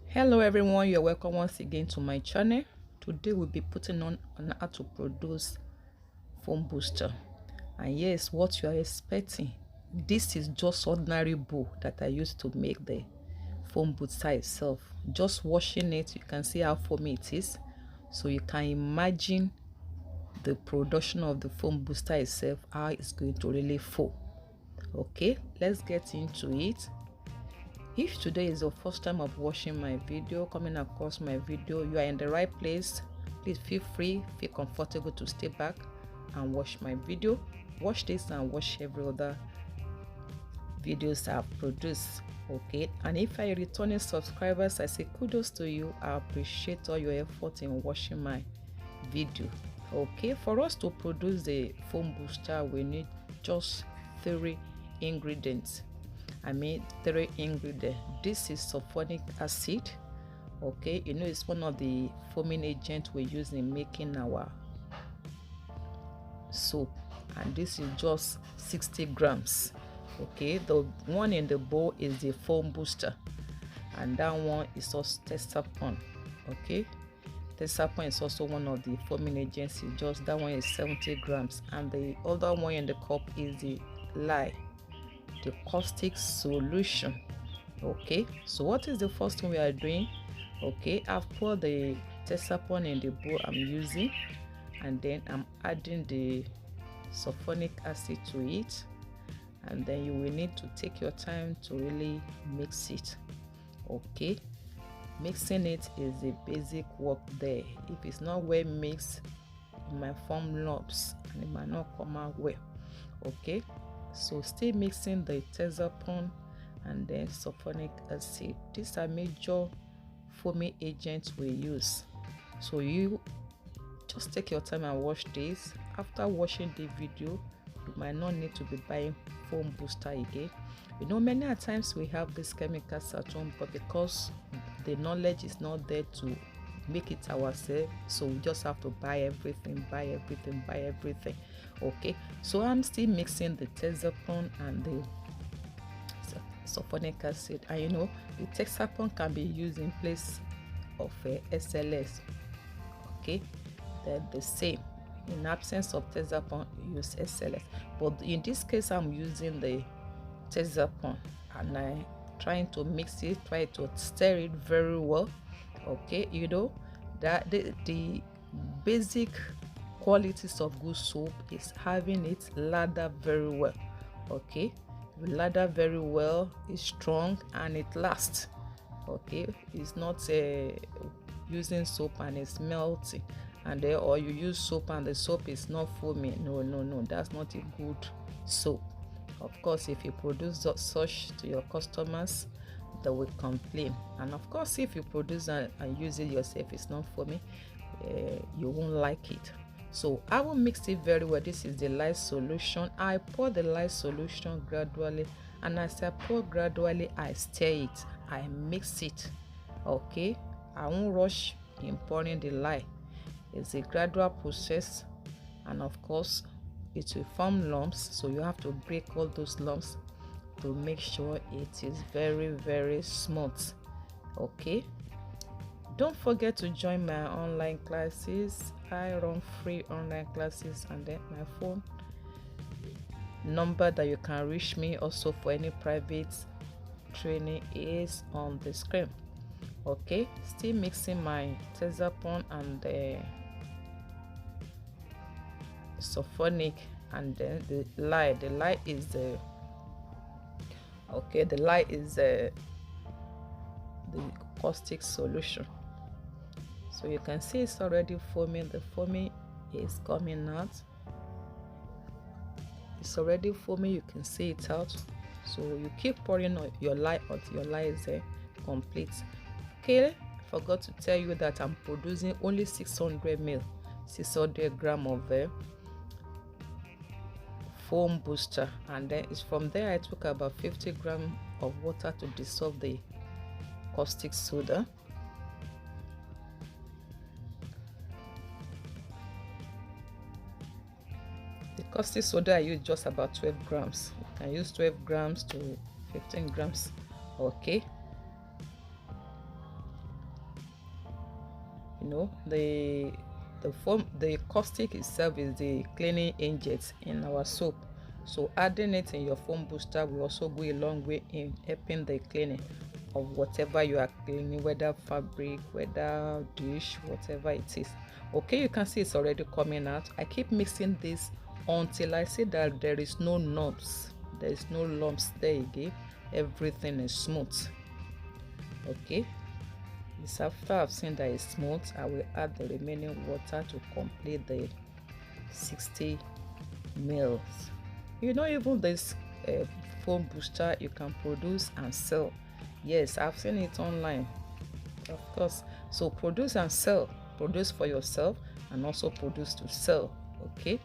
Hello everyone, you're welcome once again to my channel. Today we'll be putting on how to produce foam booster. And yes, what you are expecting, this is just ordinary bowl that I used to make the foam booster itself. Just washing it, you can see how foamy it is, so you can imagine the production of the foam booster itself, how it's going to really foam. Okay, let's get into it. If today is your first time of watching my video, coming across my video, you are in the right place. Please feel comfortable to stay back and watch my video. Watch this and watch every other videos I've produced. Okay, and if I returning subscribers, I say kudos to you. I appreciate all your effort in watching my video. Okay, for us to produce the foam booster, we need just 3 ingredients. I made 3 ingredients. This is sulfonic acid. Okay, you know it's one of the foaming agents we use in making our soap, and this is just 60 grams. Okay, the one in the bowl is the foam booster, and that one is also tesapon. Okay, tesapon is also one of the foaming agents. It's just that one is 70 grams, and the other one in the cup is the lye, the caustic solution. Okay, so what is the first thing we are doing? Okay, I've poured the tesapon in the bowl I'm using, and then I'm adding the sulfonic acid to it, and then you will need to take your time to really mix it. Okay, mixing it is the basic work there. If it's not well mixed, it might form lumps and it might not come out well. Okay, so stay mixing the tesapon and then sulfonic acid. These are major foaming agents we use, so you just take your time and watch this. After watching the video, you might not need to be buying foam booster again. You know, many times we have these chemicals at home, but because the knowledge is not there to make it ourselves, so we just have to buy everything. Okay, so I'm still mixing the tesapon and the sulfonic acid, and you know the tesapon can be used in place of SLS. Okay, they're the same. In absence of tesapon, you use SLS, but in this case I'm using the tesapon, and I'm trying to mix it, try to stir it very well. Okay, you know that the basic qualities of good soap is having it lather very well. Okay, you lather very well, it's strong and it lasts. Okay, it's not using soap and it's melting, and then or you use soap and the soap is not foaming. No, that's not a good soap. Of course, if you produce such to your customers, they will complain. And of course, if you produce and use it yourself, it's not foaming, you won't like it. So I will mix it very well. This is the lye solution. I pour the lye solution gradually, and as I pour gradually, I stir it, I mix it. Okay, I won't rush in pouring the lye. It's a gradual process, and of course it will form lumps, so you have to break all those lumps to make sure it is very smooth. Okay, don't forget to join my online classes. I run free online classes, and then my phone number that you can reach me also for any private training is on the screen. Okay, still mixing my tesapon and the sulfonic, and then the lye. The lye is the caustic solution. So you can see it's already foaming. The foaming is coming out. It's already foaming, you can see it out. So you keep pouring your lye until your lye is complete. Okay, I forgot to tell you that I'm producing only 600 ml, 600 gram of foam booster, and then it's from there I took about 50 grams of water to dissolve the caustic soda. The caustic soda I use just about 12 grams. You can use 12 grams to 15 grams. Okay, the caustic itself is the cleaning agent in our soap. So adding it in your foam booster will also go a long way in helping the cleaning of whatever you are cleaning, whether fabric, whether dish, whatever it is. Okay, you can see it's already coming out. I keep mixing this until I see that there is no lumps. There is no lumps there again. Everything is smooth. Okay, it's after I've seen that it's smooth, I will add the remaining water to complete the 60 ml. Even this foam booster you can produce and sell. Yes, I've seen it online, of course. So produce and sell. Produce for yourself and also produce to sell. Okay,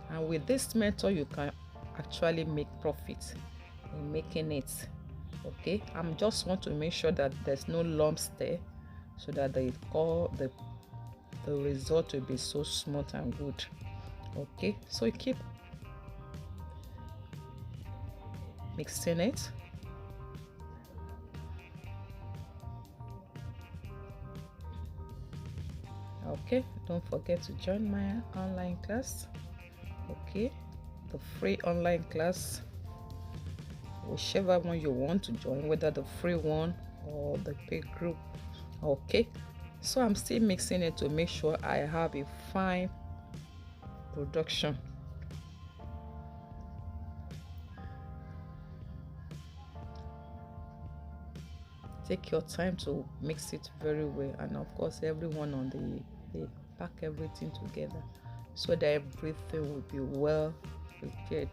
and with this method you can actually make profit in making it. Okay, I'm just want to make sure that there's no lumps there, so that the result will be so smooth and good. Okay, so you keep mixing it. Okay, don't forget to join my online class. Okay, the free online class, whichever one you want to join, whether the free one or the paid group. Okay, so I'm still mixing it to make sure I have a fine production. Take your time to mix it very well, and of course everyone on they pack everything together so that everything will be well prepared.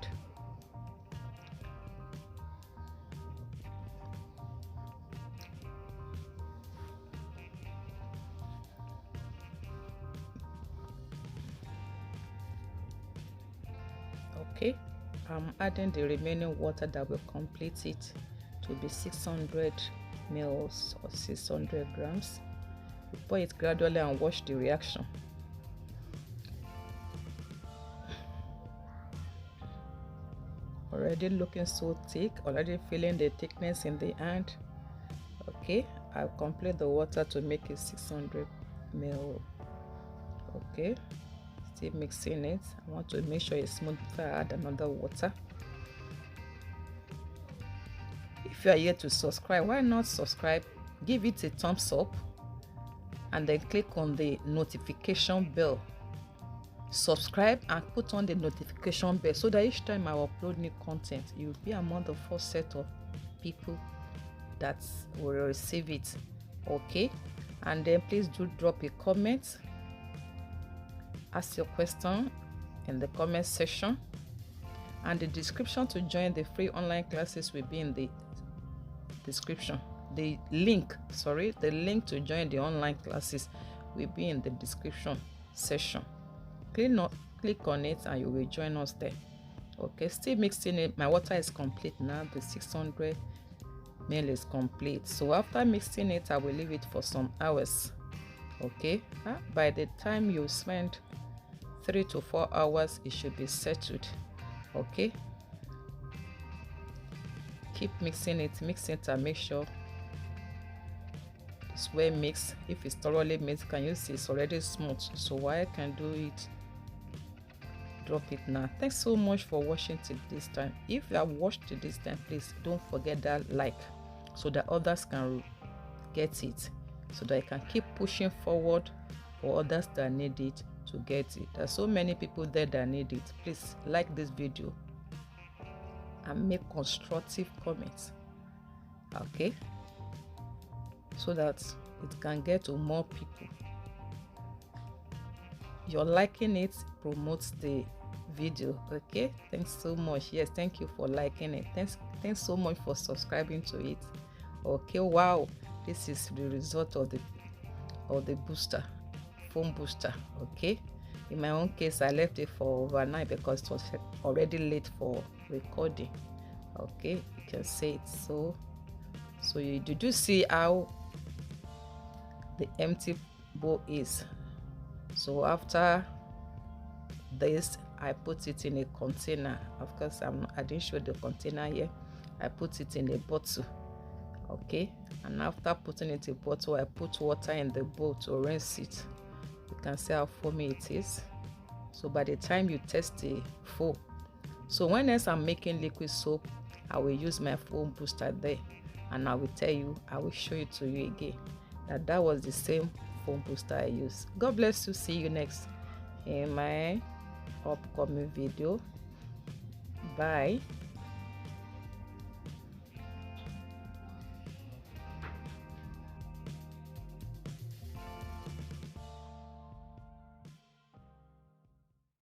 Okay, I'm adding the remaining water that will complete it to be 600 ml or 600 grams. You pour it gradually and watch the reaction. Already looking so thick, already feeling the thickness in the hand. Okay, I'll complete the water to make it 600 ml. Okay, still mixing it. I want to make sure it's smooth before I add another water. If you are here to subscribe, why not subscribe? Give it a thumbs up and then click on the notification bell. Subscribe and put on the notification bell so that each time I upload new content, you'll be among the first set of people that will receive it. Okay, and then please do drop a comment, ask your question in the comment section, and the description to join the free online classes will be in the description. The link to join the online classes will be in the description section. Click on it and you will join us there. Okay, still mixing it. My water is complete now. The 600 ml is complete. So after mixing it, I will leave it for some hours. Okay, by the time you spend 3 to 4 hours, it should be settled. Okay, keep mixing it and make sure it's well mixed. If it's thoroughly mixed, can you see it's already smooth? So why I can do it, drop it now. Thanks so much for watching till this time. If you have watched till this time, please don't forget that like, so that others can get it, so that I can keep pushing forward for others that need it to get it. There's so many people there that need it. Please like this video and make constructive comments, okay, so that it can get to more people. Your liking it promotes the video. Okay, thanks so much. Yes, thank you for liking it. Thanks so much for subscribing to it. Okay, wow, this is the result of the booster, foam booster. Okay, in my own case I left it for overnight because it was already late for recording. Okay, you can see it. So did you see how the empty bowl is? So after this, I put it in a container. Of course, I didn't show the container here. I put it in a bottle. Okay, and after putting it in a bottle, I put water in the bowl to rinse it. You can see how foamy it is. So by the time you test the foam, so when else I'm making liquid soap, I will use my foam booster there, and I will tell you, I will show it to you again that was the same foam booster I used. God bless you. See you next in my upcoming video. Bye.